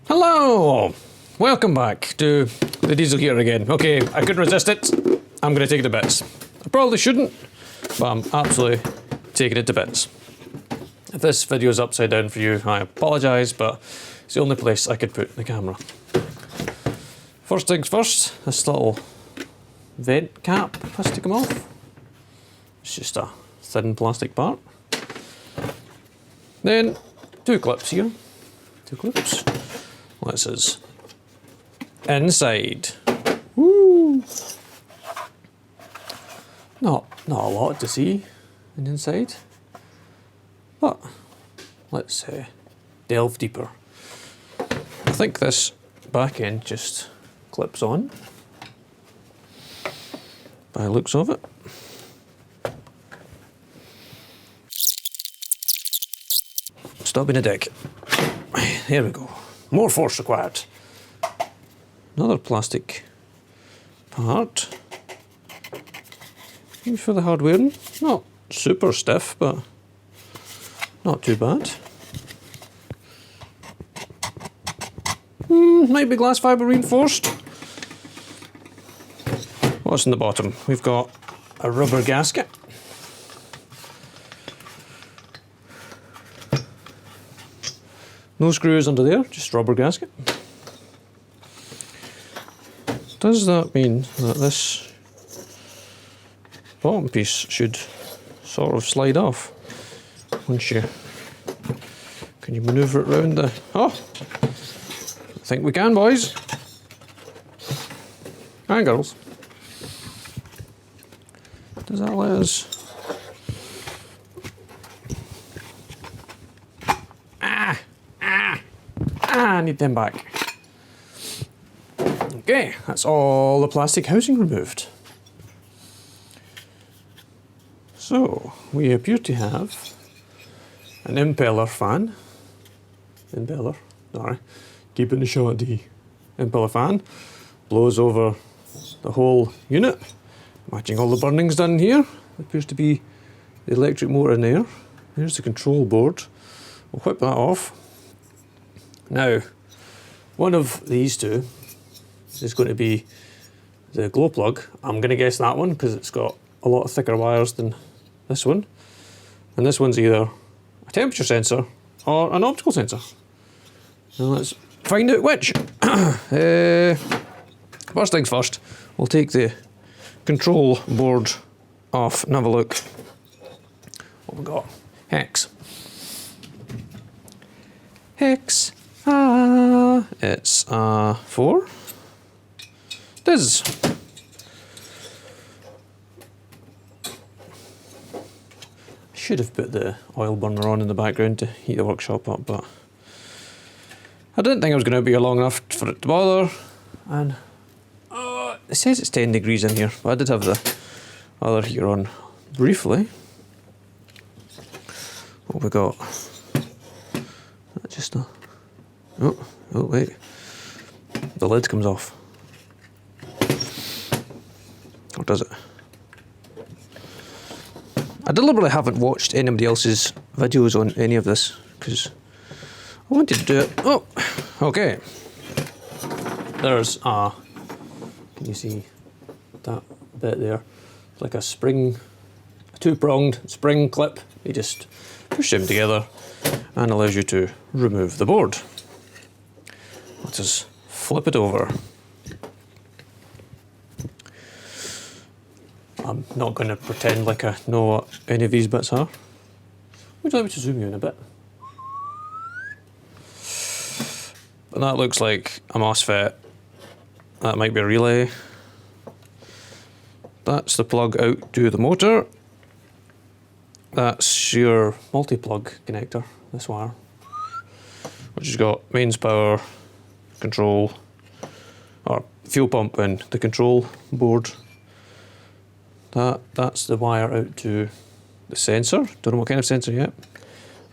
Hello! Welcome back to the diesel here again. Okay, I couldn't resist it. I'm going to take it to bits. I probably shouldn't, but I'm absolutely taking it to bits. If this video is upside down for you, I apologise, but it's the only place I could put the camera. First things first, this little vent cap has to come off. It's just a thin plastic part. Then, two clips here. Two clips. This is inside. Woo! Not a lot to see inside, but let's delve deeper. I think this back end just clips on by the looks of it. Stop being a dick. Here we go. More force required. Another plastic part. Maybe for the hard wearing. Not super stiff, but not too bad. Might be glass fibre reinforced. What's in the bottom? We've got a rubber gasket. No screws under there, just rubber gasket. Does that mean that this bottom piece should sort of slide off once you... Can you manoeuvre it round the... Oh! I think we can, boys. And girls. Does that let us... I need them back. Okay, that's all the plastic housing removed. So, we appear to have an impeller fan. Impeller, sorry. Keeping the shot D. Impeller fan. Blows over the whole unit. Matching all the burnings done here. Appears to be the electric motor in there. Here's the control board. We'll whip that off. Now, one of these two is going to be the glow plug. I'm going to guess that one because it's got a lot thicker wires than this one. And this one's either a temperature sensor or an optical sensor. Now let's find out which. First things first, we'll take the control board off and have a look. What we got? Hex. Hex. It's 4. Dis. Should have put the oil burner on in the background to heat the workshop up, but I didn't think I was going to be here long enough for it to bother. And it says it's 10 degrees in here, but I did have the other heater on briefly. What we got? That's just a... Oh wait. The lid comes off. Or does it? I deliberately haven't watched anybody else's videos on any of this because I wanted to do it. Oh, okay. There's a... Can you see that bit there? It's like a spring, a two-pronged spring clip. You just push them together and allows you to remove the board. Let us flip it over. I'm not going to pretend like I know what any of these bits are. Would you like me to zoom you in a bit? But that looks like a MOSFET. That might be a relay. That's the plug out to the motor. That's your multi-plug connector, this wire, which has got mains power, control, or fuel pump and the control board. That's the wire out to the sensor. Don't know what kind of sensor yet.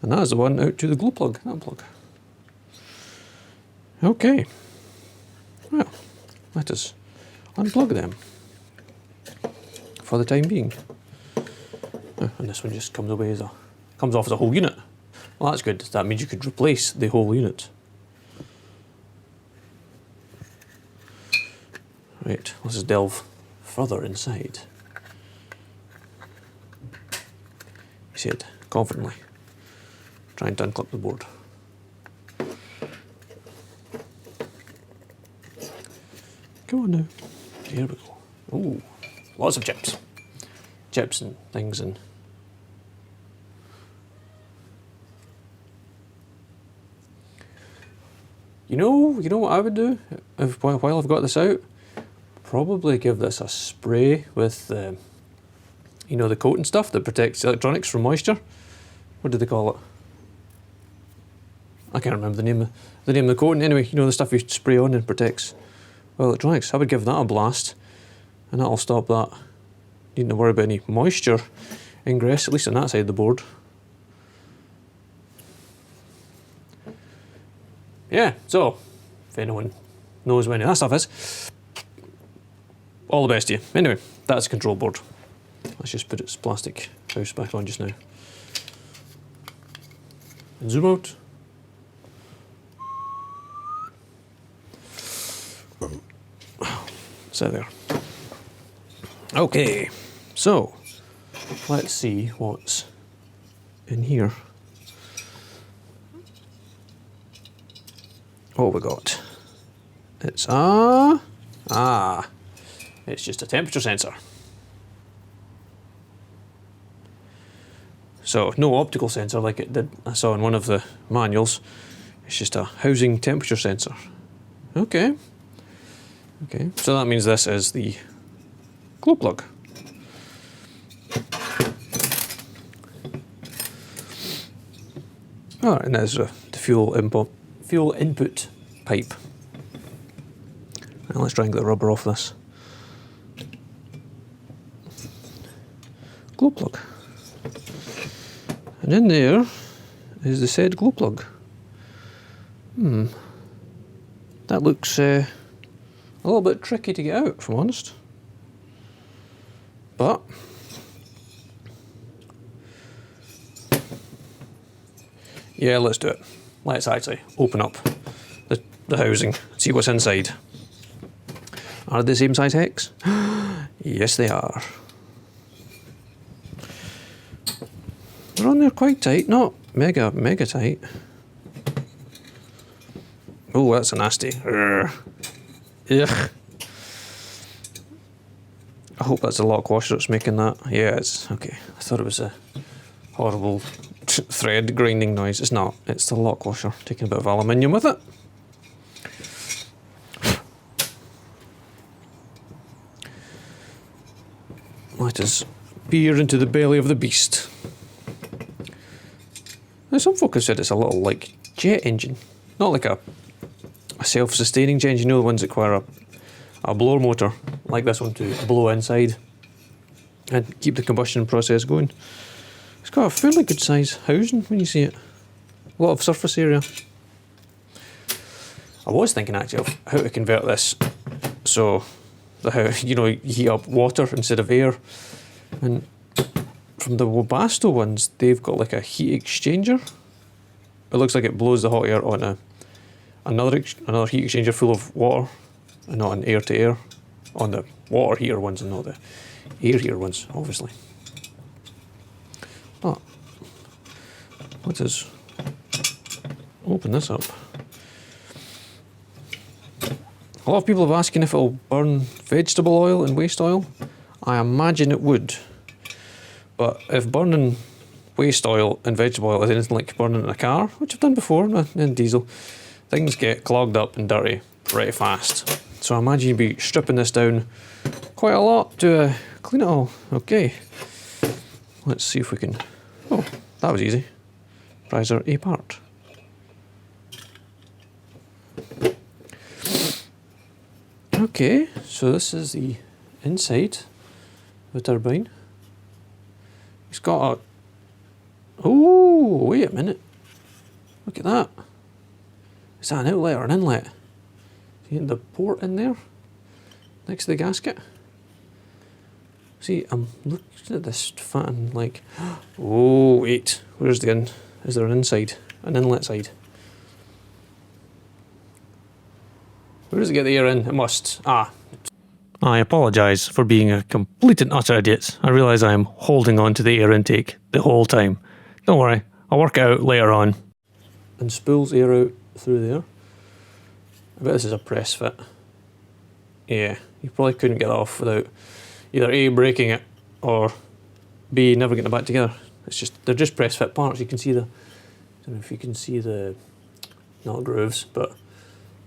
And that is the one out to the glow plug, that plug. Okay. Well, let us unplug them for the time being. And this one just comes off as a whole unit. Well, that's good. That means you could replace the whole unit. Right, let's delve further inside. He said, confidently, trying to unclip the board. Go on now. Here we go. Ooh, lots of chips. Chips and things and... You know what I would do while I've got this out? Probably give this a spray with the, you know, the coating stuff that protects electronics from moisture. What do they call it? I can't remember the name of the coating. Anyway, you know, the stuff you spray on and protects electronics. I would give that a blast, and that'll stop that needing to worry about any moisture ingress, at least on that side of the board. Yeah, so if anyone knows where any of that stuff is, all the best to you. Anyway, that's a control board. Let's just put its plastic house back on just now. And zoom out. So there. Okay, so let's see what's in here. What we got? It's it's just a temperature sensor. So no optical sensor like it did I saw in one of the manuals. It's just a housing temperature sensor. Okay. Okay, so that means this is the glow plug. Oh, and there's the fuel input pipe. Now let's try and get the rubber off this. Glow plug. And in there is the said glow plug. That looks a little bit tricky to get out, if I'm honest. But yeah, let's do it. Let's actually open up the housing, see what's inside. Are they the same size hex? Yes, they are. They're on there quite tight, not mega tight. Oh, that's a nasty. Ugh. I hope that's a lock washer that's making that. Yeah, it's okay. I thought it was a horrible thread grinding noise. It's not. It's the lock washer taking a bit of aluminium with it. Let us peer into the belly of the beast. Now, some folk have said it's a little like jet engine, not like a self-sustaining jet engine. You know, the ones that require a blower motor like this one to blow inside and keep the combustion process going. It's got a fairly good size housing when you see it. A lot of surface area. I was thinking actually of how to convert this so you heat up water instead of air. And from the Webasto ones, they've got like a heat exchanger. It looks like it blows the hot air on another heat exchanger full of water, and not an air to air on the water heater ones and not the air heater ones, obviously. But let us open this up. A lot of people have asking if it'll burn vegetable oil and waste oil. I imagine it would. But if burning waste oil and vegetable oil is anything like burning in a car, which I've done before in diesel, things get clogged up and dirty pretty fast. So I imagine you'd be stripping this down quite a lot to clean it all. Okay. Let's see if we can... Oh, that was easy. Prise her apart. Okay, so this is the inside of the turbine. It's got a... Oh, wait a minute. Look at that. Is that an outlet or an inlet? See the port in there? Next to the gasket? See, I'm looking at this fan like... Oh, wait. Where's the in? Is there an inside? An inlet side? Where does it get the air in? It must. Ah. I apologise for being a complete and utter idiot. I realise I am holding on to the air intake the whole time. Don't worry, I'll work it out later on. And spools air out through there. I bet this is a press fit. Yeah, you probably couldn't get that off without either A, breaking it, or B, never getting it back together. It's just, they're just press fit parts. You can see the, I don't know if you can see the, not grooves, but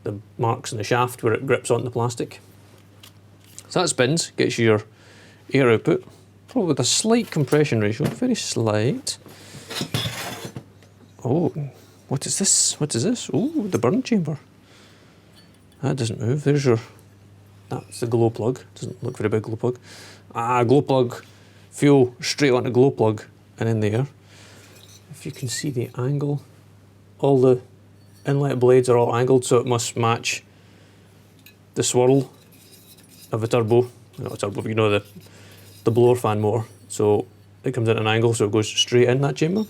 the marks in the shaft where it grips onto the plastic. So that spins, gets you your air output, probably with a slight compression ratio, very slight. Oh, what is this? What is this? Oh, the burn chamber. That doesn't move. There's your, that's the glow plug. Doesn't look very big, glow plug. Ah, glow plug, fuel straight onto glow plug and in there. If you can see the angle, all the inlet blades are all angled, so it must match the swirl of a turbo. Not a turbo, but you know the blower fan motor. So it comes at an angle, so it goes straight in that chamber.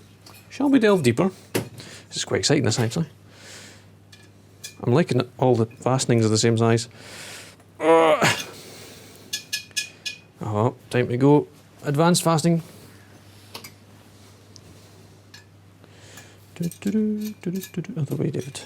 Shall we delve deeper? This is quite exciting, this actually. I'm liking it. All the fastenings are the same size. Oh, time to go. Advanced fastening. Other way, David.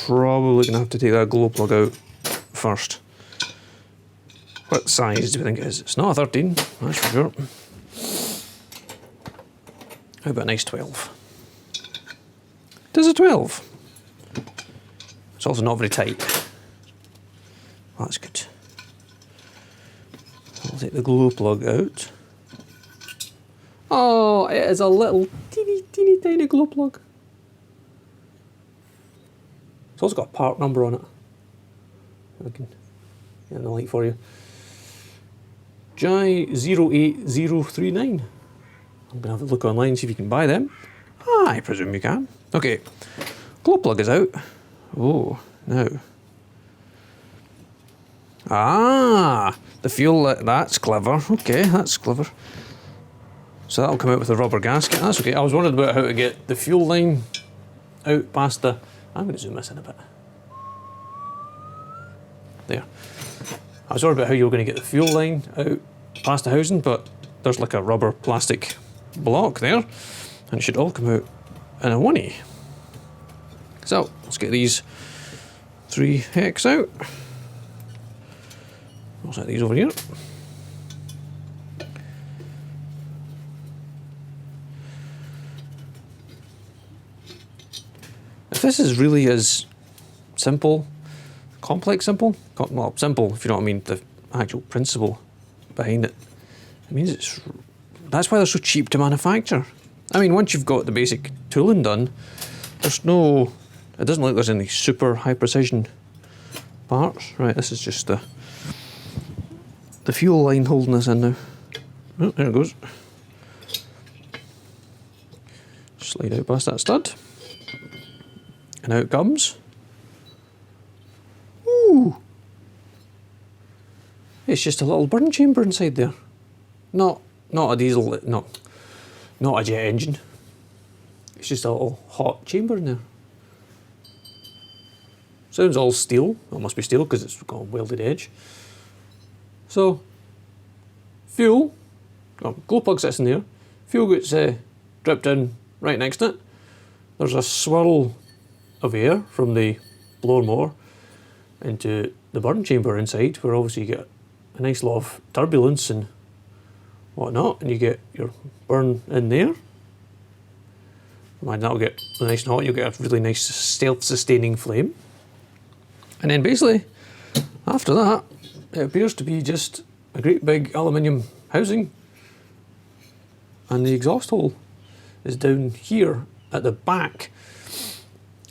Probably gonna have to take that glow plug out first. What size do we think it is? It's not a 13, that's for sure. How about a nice 12? It is a 12. It's also not very tight. Well, that's good. I'll take the glow plug out. Oh, it is a little teeny tiny glow plug. It's also got a part number on it. If I can get in the light for you. J08039. I'm going to have a look online, see if you can buy them. Ah, I presume you can. Okay, glow plug is out. Oh, no. Ah, the fuel, that's clever. Okay, that's clever. So that'll come out with a rubber gasket. That's okay. I was wondering about how to get the fuel line out past the... I'm going to zoom this in a bit. There. I was worried about how you were going to get the fuel line out past the housing, but there's like a rubber plastic block there, and it should all come out in a one-y. So, let's get these 3 hex out. I'll set these over here. If this is really as simple, complex simple, well, simple if you know what I mean, the actual principle behind it, it means it's, that's why they're so cheap to manufacture. I mean, once you've got the basic tooling done, there's no, it doesn't look like there's any super high precision parts. Right, this is just the fuel line holding this in now. Oh, there it goes. Slide out past that stud. And out it comes. Ooh! It's just a little burn chamber inside there. Not a diesel, not a jet engine. It's just a little hot chamber in there. Sounds all steel. Well, it must be steel because it's got a welded edge. So, fuel, glow plug sits in there. Fuel gets dripped in right next to it. There's a swirl of air from the blower motor into the burn chamber inside, where obviously you get a nice lot of turbulence and whatnot, and you get your burn in there. Imagine that'll get nice and hot, you'll get a really nice self-sustaining flame. And then basically, after that, it appears to be just a great big aluminium housing, and the exhaust hole is down here at the back.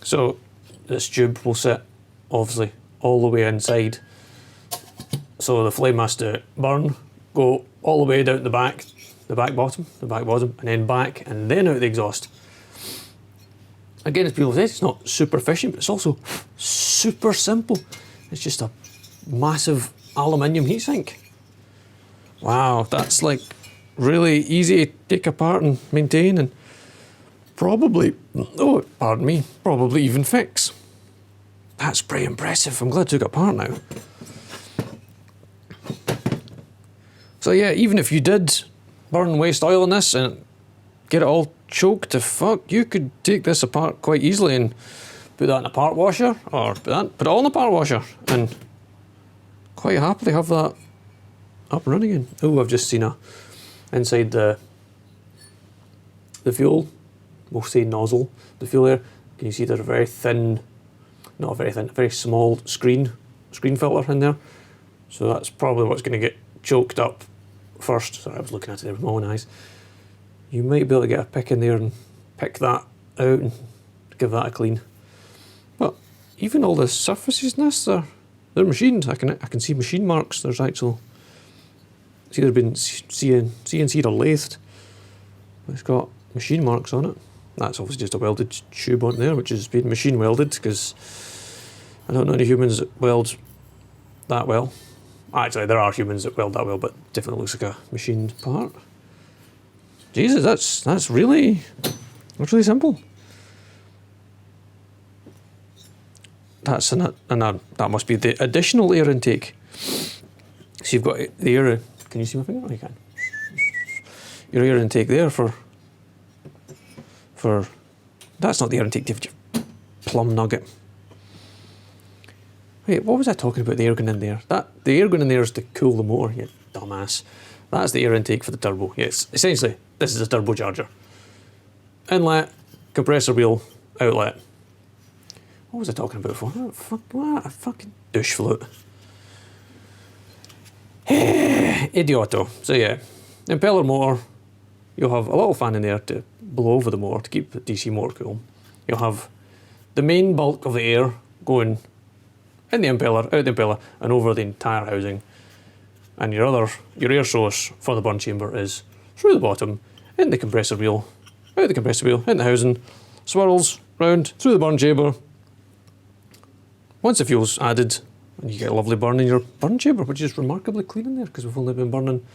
So this tube will sit obviously all the way inside, so the flame has to burn, go all the way down the back bottom, and then back, and then out the exhaust. Again, as people say, it's not super efficient, but it's also super simple. It's just a massive aluminium heatsink. Wow, that's like really easy to take apart and maintain and probably, oh, pardon me, probably even fix. That's pretty impressive. I'm glad I took it apart now. So yeah, even if you did burn waste oil in this and get it all choked to fuck, you could take this apart quite easily and put that in a part washer, or put it all in a part washer, and quite happily have that up and running again. Oh, I've just seen inside the fuel, we'll say nozzle, the fuel air. Can you see there's a very thin, not very thin, very small screen filter in there. So that's probably what's going to get choked up first. Sorry, I was looking at it there with my own eyes. You might be able to get a pick in there and pick that out and give that a clean. But even all the surfaces in this, they're machined. I can see machine marks. There's actual, it's either been CNC'd or lathed. It's got machine marks on it. That's obviously just a welded tube on there, which has been machine welded, because I don't know any humans that weld that well. Actually, there are humans that weld that well, but definitely looks like a machined part. Jesus, that's really simple. That's and that must be the additional air intake. So you've got the air. Can you see my finger? Oh, you can. Your air intake there for. That's not the air intake, David, you plum nugget. Wait, what was I talking about? The air going in there. The air going in there is to cool the motor. You dumbass. That's the air intake for the turbo. Yes, essentially, this is a turbocharger. Inlet, compressor wheel, outlet. What was I talking about before? What a fucking douche float. Idioto. So yeah, impeller motor. You'll have a little fan in there to blow over the motor to keep the DC motor cool. You'll have the main bulk of the air going in the impeller, out the impeller, and over the entire housing. And your air source for the burn chamber is through the bottom, in the compressor wheel, out the compressor wheel, in the housing, swirls round through the burn chamber. Once the fuel's added, and you get a lovely burn in your burn chamber, which is remarkably clean in there, because we've only been burning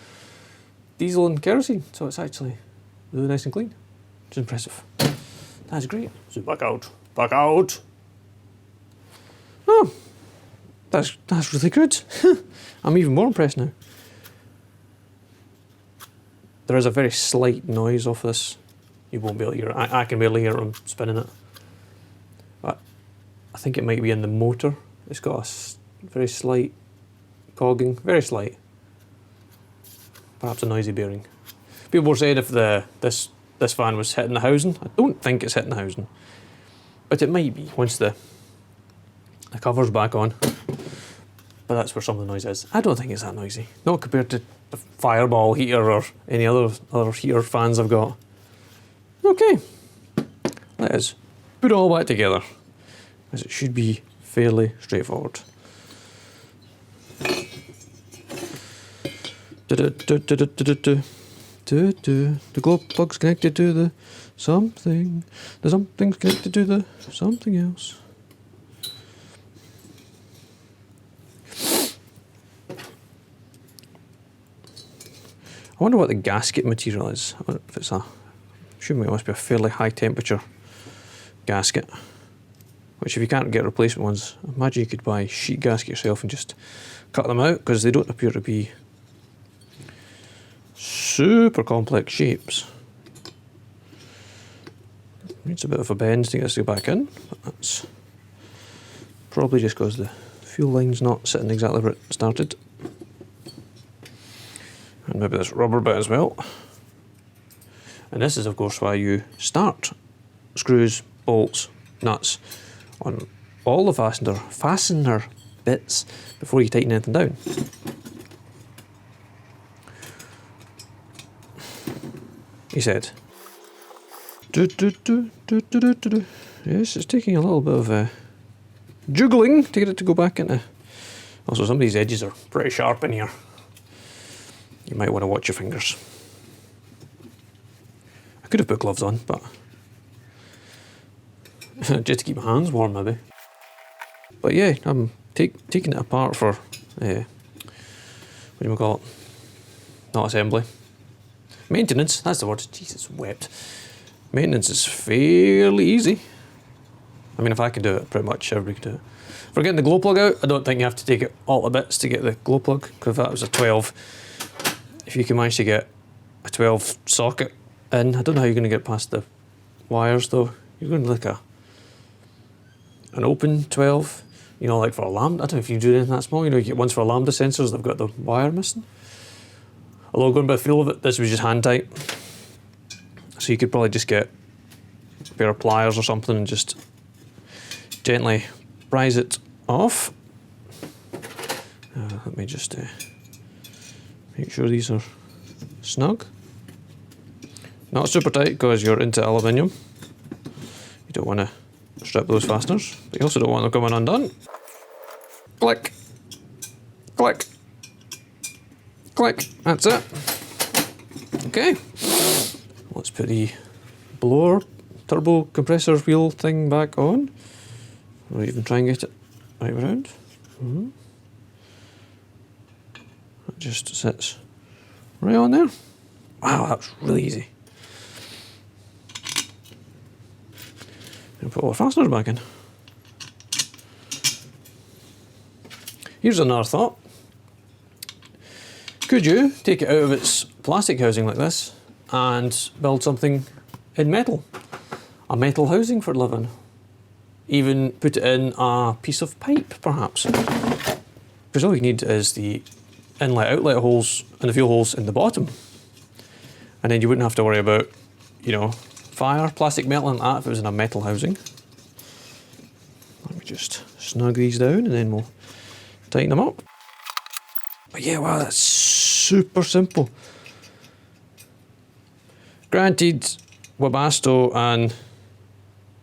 diesel and kerosene, so it's actually really nice and clean, which is impressive. That's great. So back out. Oh, that's really good. I'm even more impressed now. There is a very slight noise off this. You won't be able to hear it. I can barely hear it when I'm spinning it. But I think it might be in the motor. It's got a very slight cogging, very slight. Perhaps a noisy bearing. People were saying if this fan was hitting the housing. I don't think it's hitting the housing, but it might be once the cover's back on. But that's where some of the noise is. I don't think it's that noisy. Not compared to the Fireball heater or any other heater fans I've got. Okay, let us put it all back together, as it should be fairly straightforward. The glow plug's connected to the something. The something's connected to the something else. I wonder what the gasket material is. I wonder if it's assuming it must be a fairly high temperature gasket. Which if you can't get replacement ones, I imagine you could buy sheet gasket yourself and just cut them out, because they don't appear to be super complex shapes. Needs a bit of a bend to get this to go back in, but that's probably just because the fuel line's not sitting exactly where it started. And maybe this rubber bit as well. And this is of course why you start screws, bolts, nuts on all the fastener bits before you tighten anything down. He said. Yes, it's taking a little bit of juggling to get it to go back into. Also, some of these edges are pretty sharp in here. You might want to watch your fingers. I could have put gloves on, but just to keep my hands warm, maybe. But yeah, I'm taking it apart for what do you call it? not assembly. Maintenance, that's the word. Jesus wept. Maintenance is fairly easy. I mean, if I can do it, pretty much everybody can do it. For getting the glow plug out, I don't think you have to take it all to bits to get the glow plug, because if that was a 12, if you can manage to get a 12 socket in, I don't know how you're going to get past the wires though. You're going to like an open 12, you know, like for a lambda. I don't know if you do anything that small, you know, you get ones for lambda sensors, they've got the wire missing. Although going by the feel of it, this was just hand tight. So you could probably just get a pair of pliers or something and just gently prise it off. Let me just make sure these are snug. Not super tight because you're into aluminium. You don't want to strip those fasteners, but you also don't want them coming undone. Click, click, click, that's it. Okay, let's put the blower turbo compressor wheel thing back on, or even try and get it right around. It just sits right on there. Wow, that was really easy. And put all the fasteners back in. Here's another thought. Could you take it out of its plastic housing like this and build something in metal? A metal housing for living. Even put it in a piece of pipe, perhaps. Because all you need is the inlet-outlet holes and the fuel holes in the bottom. And then you wouldn't have to worry about, you know, fire, plastic melting like that if it was in a metal housing. Let me just snug these down and then we'll tighten them up. But yeah, wow, that's super simple. Granted, Webasto and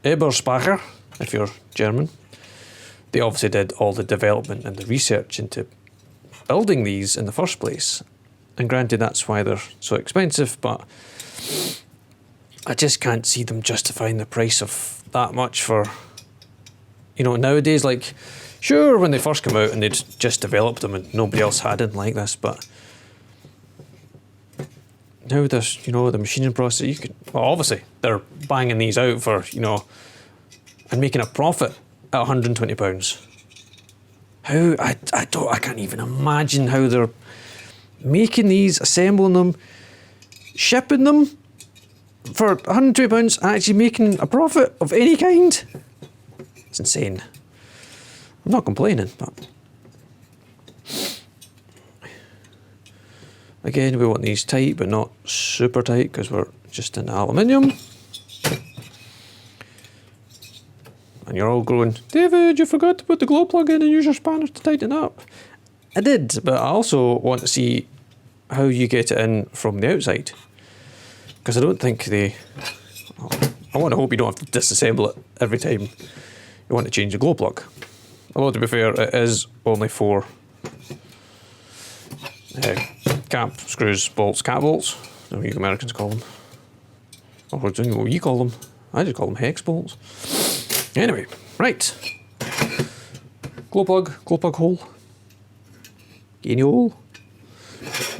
Eberspacher, if you're German, they obviously did all the development and the research into building these in the first place. And granted, that's why they're so expensive, but I just can't see them justifying the price of that much for, you know, nowadays. Like, sure, when they first come out and they'd just developed them and nobody else had it like this, but now there's, you know, the machining process, you could, well, obviously they're banging these out for, you know, and making a profit at £120. How, I can't even imagine how they're making these, assembling them, shipping them for £120 and actually making a profit of any kind. It's insane. I'm not complaining, but again, we want these tight, but not super tight because we're just in aluminium. And you're all going, David, you forgot to put the glow plug in and use your spanners to tighten up. I did, but I also want to see how you get it in from the outside. Because I don't think I want to hope you don't have to disassemble it every time you want to change the glow plug. Although, to be fair, it is only 4 cap screws, bolts, cat bolts. That's what you Americans call them. Or what you call them. I just call them hex bolts. Anyway, right. Glow plug hole. Guinea hole.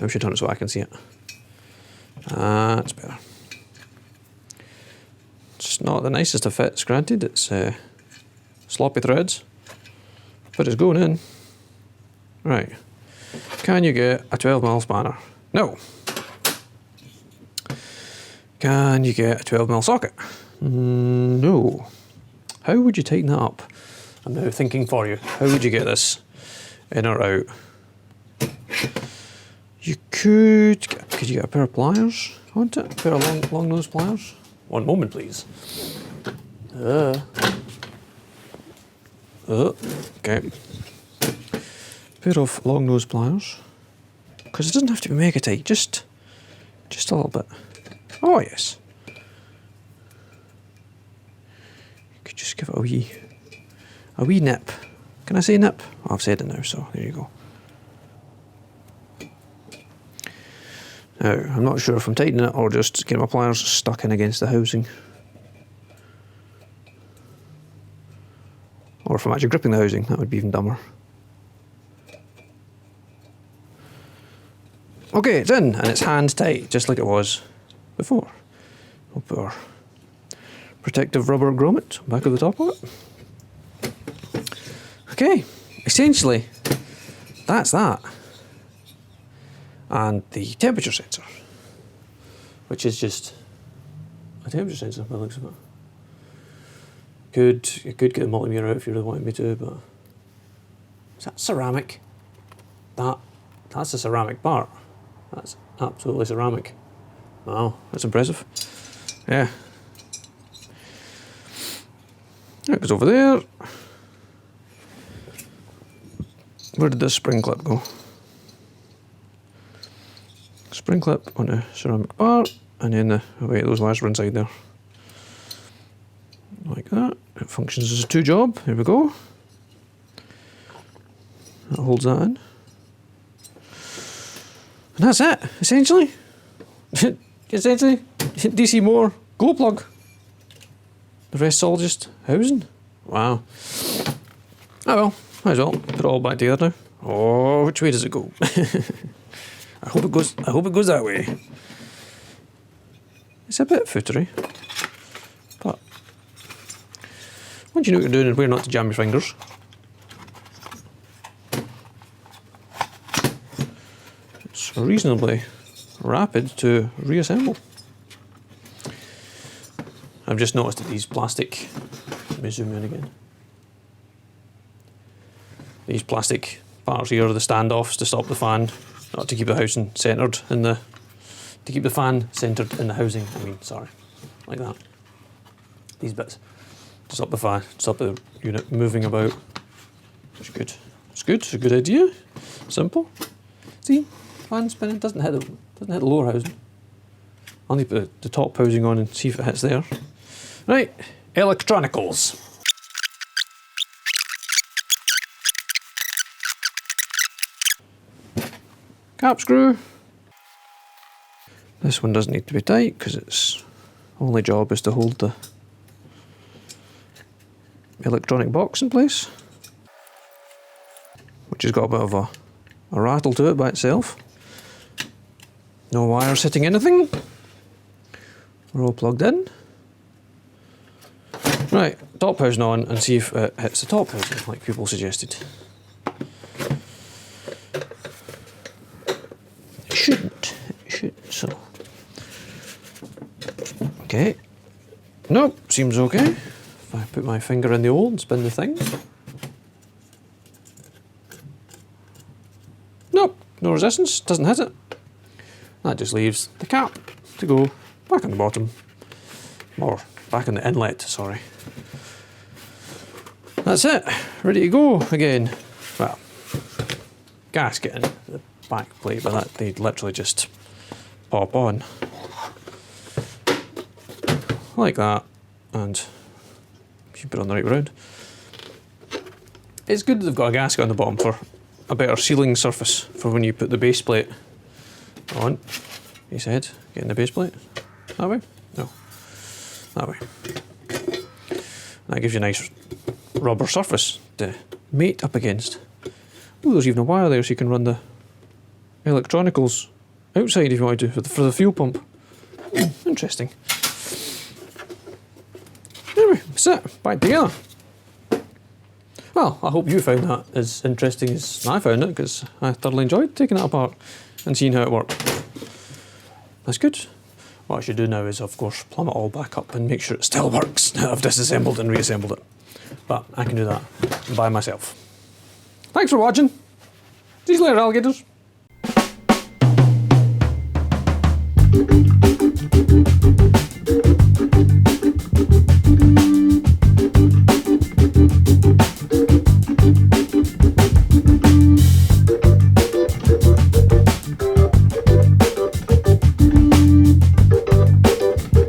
I should turn it so I can see it. That's better. It's not the nicest of fits, granted. It's sloppy threads, but it's going in. Right. Can you get a 12mm spanner? No. Can you get a 12mm socket? No. How would you tighten that up? I'm now thinking for you. How would you get this in or out? You could you get a pair of pliers onto it? A pair of long nose pliers? One moment, please. Okay. Pair of long nose pliers. Because it doesn't have to be mega tight, just a little bit. Oh yes. You could just give it a wee nip. Can I say nip? Oh, I've said it now, so there you go. Now, I'm not sure if I'm tightening it or just getting my pliers stuck in against the housing. Or if I'm actually gripping the housing, that would be even dumber. Okay, it's in, and it's hand tight, just like it was before. We'll put our protective rubber grommet back at the top of it. Okay, essentially, that's that. And the temperature sensor, which is just a temperature sensor by the looks of it. You could get a multimeter out if you really wanted me to, but is that ceramic? That's a ceramic part. That's absolutely ceramic. Wow, that's impressive. Yeah. It goes over there. Where did this spring clip go? Spring clip on a ceramic part, and then those wires are inside there. Like that. It functions as a 2-job. Here we go. That holds that in. And that's it, essentially. Essentially, DC motor, glow plug. The rest's all just housing. Wow. Oh well, might as well put it all back together now. Oh, which way does it go? I hope it goes that way. It's a bit footery. But once you know what you're doing and where not to jam your fingers. It's reasonably rapid to reassemble. I've just noticed that these plastic, let me zoom in again. These plastic parts here are the standoffs to stop the fan, not to keep the housing centred in the, to keep the fan centred in the housing, like that. These bits, to stop the fan, stop the unit moving about, which is good. It's good, it's a good idea, simple. See, fan spinning, doesn't hit the lower housing. I'll need to put the top housing on and see if it hits there. Right, electronicals. Cap screw. This one doesn't need to be tight because its only job is to hold the electronic box in place, which has got a bit of a rattle to it by itself. No wires hitting anything. We're all plugged in. Right, top housing on and see if it hits the top housing, like people suggested. It shouldn't. It should, so. Okay. Nope, seems okay. If I put my finger in the hole and spin the thing. Nope, no resistance, doesn't hit it. That just leaves the cap to go back on the bottom. Or back in the inlet, sorry. That's it, ready to go again. Well, gasket in the back plate, but that they'd literally just pop on. Like that, and keep it on the right round. It's good that they've got a gasket on the bottom for a better sealing surface for when you put the base plate on. He said, getting the base plate. That way? No. That way. That gives you a nice rubber surface to mate up against. Oh, there's even a wire there so you can run the electronicals outside if you want to for the fuel pump. Interesting. Anyway, that's it. Back together. Well, I hope you found that as interesting as I found it, because I thoroughly enjoyed taking it apart and seeing how it worked. That's good. What I should do now is, of course, plumb it all back up and make sure it still works now I've disassembled and reassembled it. But I can do that by myself. Thanks for watching. See you later, alligators.